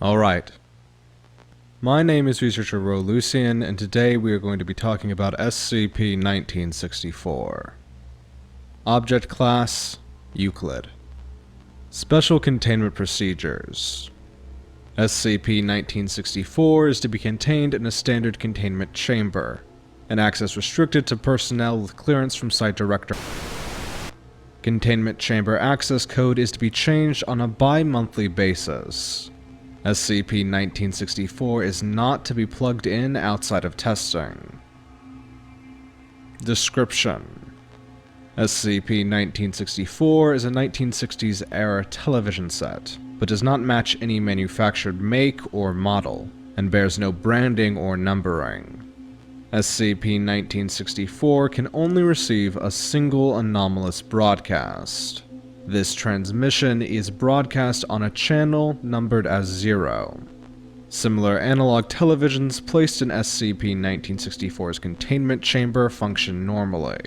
Alright. My name is researcher Rowe Lucian, and today we are going to be talking about SCP-1964. Object Class: Euclid. Special Containment Procedures. SCP-1964 is to be contained in a standard containment chamber, and access restricted to personnel with clearance from Site Director. Containment chamber access code is to be changed on a bi-monthly basis. SCP-1964 is not to be plugged in outside of testing. Description: SCP-1964 is a 1960s-era television set, but does not match any manufactured make or model, and bears no branding or numbering. SCP-1964 can only receive a single anomalous broadcast. This transmission is broadcast on a channel numbered as 0. Similar analog televisions placed in SCP-1964's containment chamber function normally,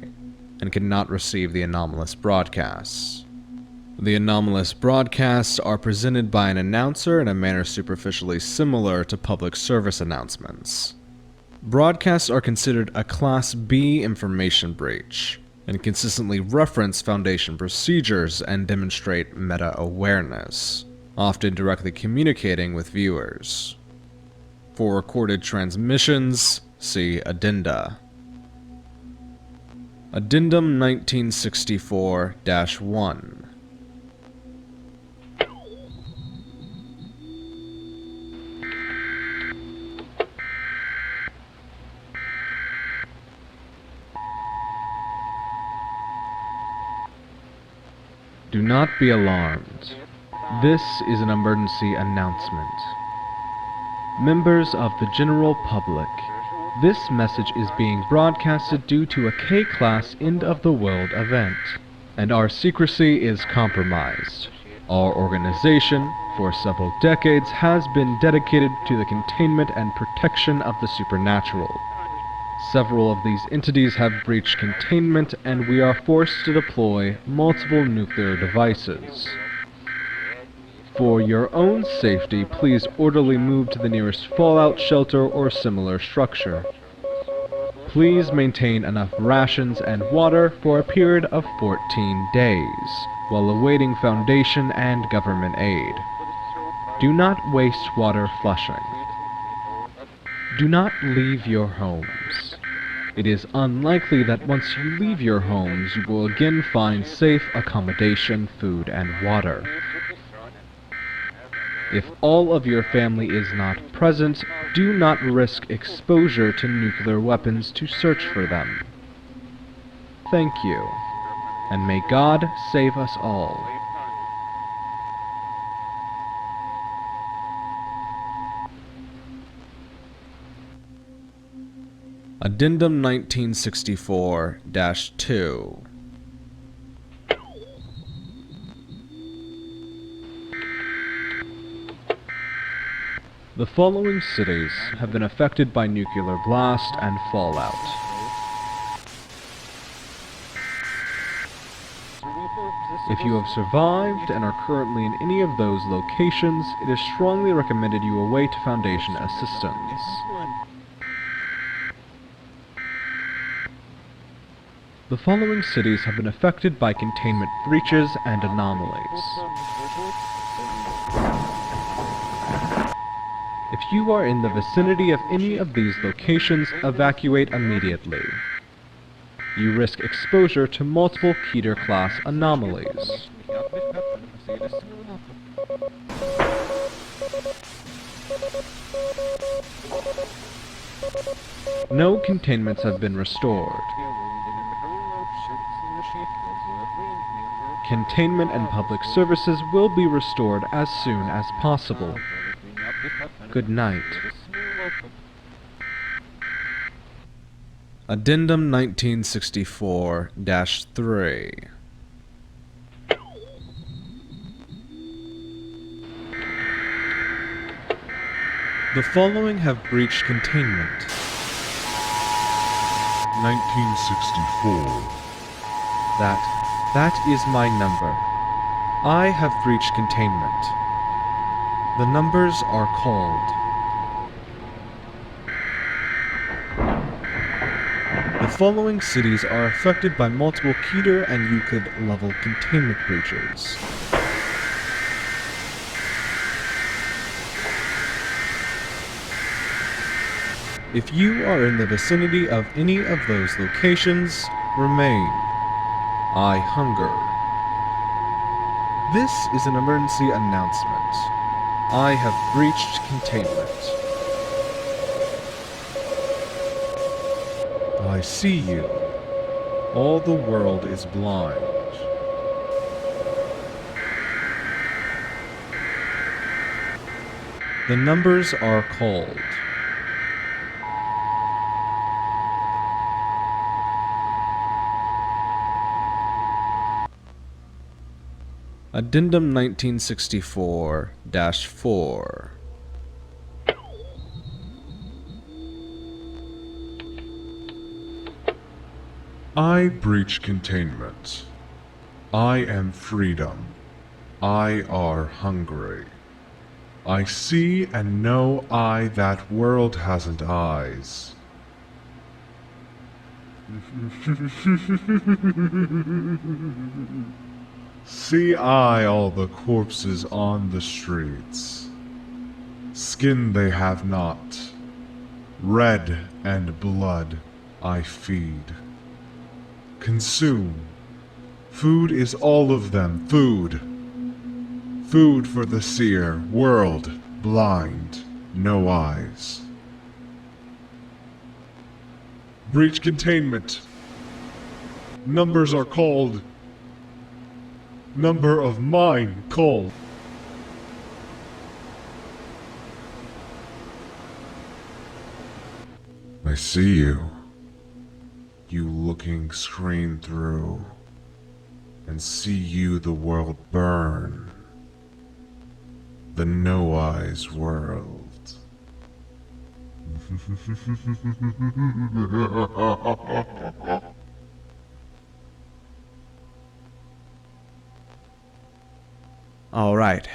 and cannot receive the anomalous broadcasts. The anomalous broadcasts are presented by an announcer in a manner superficially similar to public service announcements. Broadcasts are considered a Class B information breach, and consistently reference Foundation procedures and demonstrate meta-awareness, often directly communicating with viewers. For recorded transmissions, see Addenda. Addendum 1964-1. Do not be alarmed. This is an emergency announcement. Members of the general public, this message is being broadcasted due to a K-Class end-of-the-world event, and our secrecy is compromised. Our organization, for several decades, has been dedicated to the containment and protection of the supernatural. Several of these entities have breached containment, and we are forced to deploy multiple nuclear devices. For your own safety, please orderly move to the nearest fallout shelter or similar structure. Please maintain enough rations and water for a period of 14 days, while awaiting Foundation and government aid. Do not waste water flushing. Do not leave your homes. It is unlikely that once you leave your homes, you will again find safe accommodation, food, and water. If all of your family is not present, do not risk exposure to nuclear weapons to search for them. Thank you, and may God save us all. Addendum 1964-2. The following cities have been affected by nuclear blast and fallout. If you have survived and are currently in any of those locations, it is strongly recommended you await Foundation assistance. The following cities have been affected by containment breaches and anomalies. If you are in the vicinity of any of these locations, evacuate immediately. You risk exposure to multiple Keter-class anomalies. No containments have been restored. Containment and public services will be restored as soon as possible. Good night. Addendum 1964-3. The following have breached containment. 1964. That is my number. I have breached containment. The numbers are called. The following cities are affected by multiple Keter and Euclid level containment breaches. If you are in the vicinity of any of those locations, remain. I hunger. This is an emergency announcement. I have breached containment. I see you. All the world is blind. The numbers are called. Addendum 1964-4. I breach containment. I am freedom. I are hungry. I see and know I that world hasn't eyes. See I all the corpses on the streets. Skin they have not. Red and blood I feed. Consume. Food is all of them food. Food for the seer, world, blind, no eyes. Breach containment. Numbers are called. Number of mine called. I see you. You looking screen through. And see you the world burn. The no-eyes world. Alright.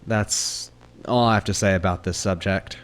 That's all I have to say about this subject.